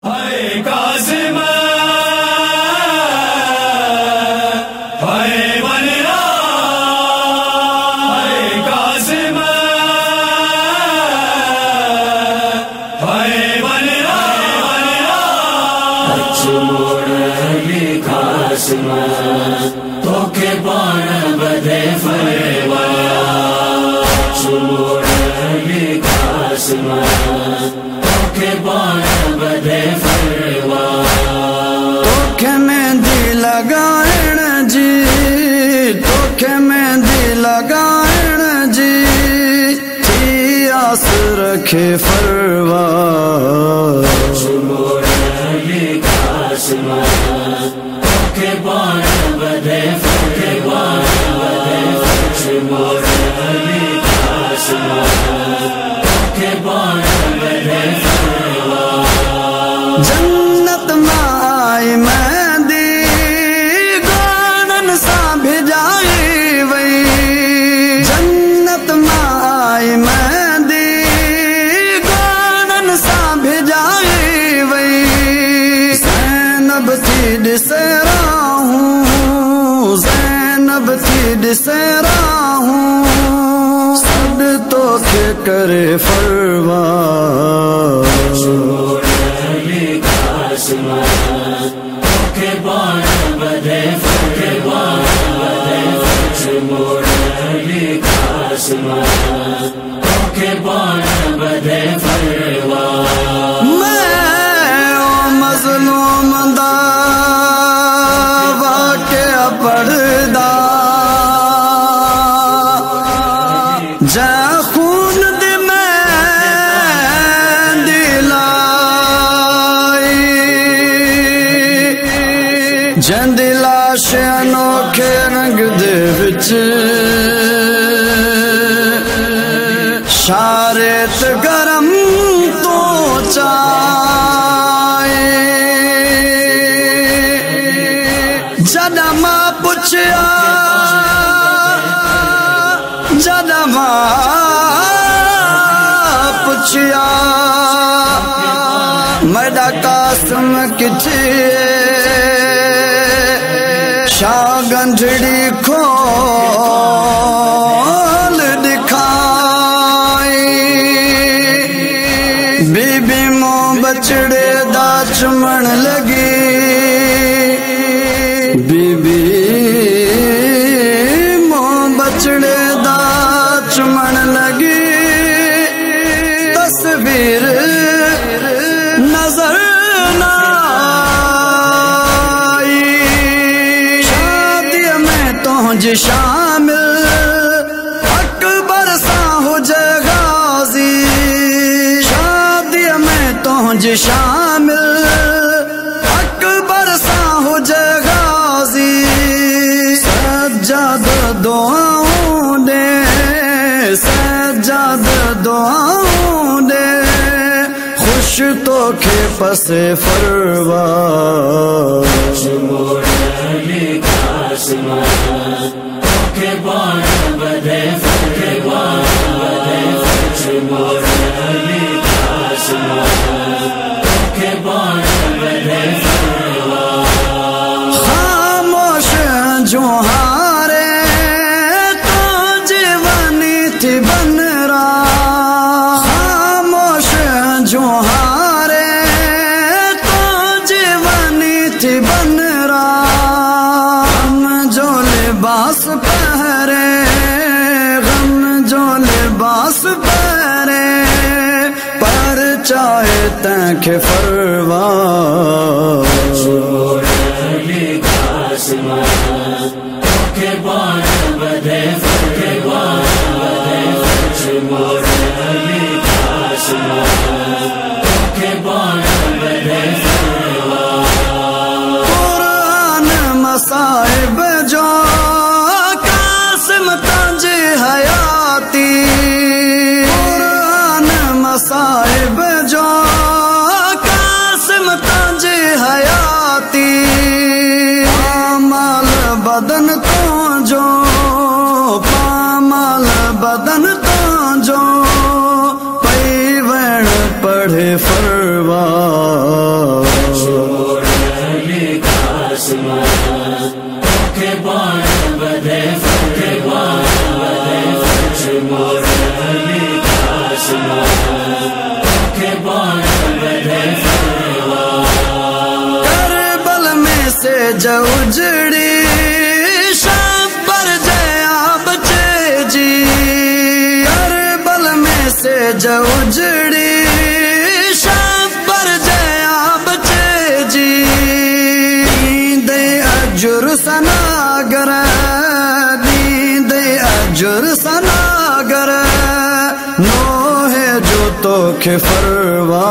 हाय काज़िम हाय वलिया हाय काज़िम हाय वलिया मोड़ी काज़िम तोखे बाण बदे फरवाया मोड़ी काज़िम तोखे बाण बदे फरवाया तोखे मेहंदी लगाइण जी तोखे मेहंदी लगाइण जी थी आस रखे फरवा मोड़ी काज़िम तोखे बाण बदे मोड़ी काज़िम तोखे बाण बदे जन्नत मां आई मेहंदी गानन सां भिजाई वई जन्नत मां आई मेहंदी गानन सां भिजाई वई ज़ैनब थी ॾिसे रहूं ज़ैनब थी ॾिसे रहूं सॾ तोखे करे फरवा तोखे बाण बदे मोड़ी काज़िम तोखे बाण बदे फरवा मैं ओ मज़लूम दा वाक़िया पढ़दा जा खून दी मेहंदी लाई जंदी लाश अनोखे रंग दे विच शारेत गरम तो चाए जदा मां पुछया जदा मां पुछया मैडा कासिम किथे शागंधड़ी खोल दिखाई बीबी मों बचड़े दा चुमण लगी बीबी मों बचड़े दा चुमण लगी तस्वीर नजर ना तुझ शामिल अकबर सा हुजे गाजी शादी में तुझ शामिल अकबर सा हुजे गाजी सज्जाद दुआऊं दे सज्जाद दुआऊं दे खुश तोखे पसे फरवा मोड़ी काज़िम तोखे बाण बदे मोड़ी काज़िम तोखे बाण बदे खामोश जो हारे तो जीवनी थी बनरा खामोश जो हारे तो जीवनी थी बनरा लिबास पहरे गम जो लिबास पहरे पर चाहे तैंखे फरवा मोड़ी काज़िम तोखे बाण बदे मोड़ी काज़िम तोखे बाण बदे कुरान मसाइब जो कासिम तांजी हयाती कुरान मसाइब जो कासिम तांजी हयाती जउजड़ी शब्बर जया बचे जी अरे बल में से जउजड़ी शब्बर जया बचे जी दे अजुर सनागर दे अजुर सनागर नो है जो तो के फरवा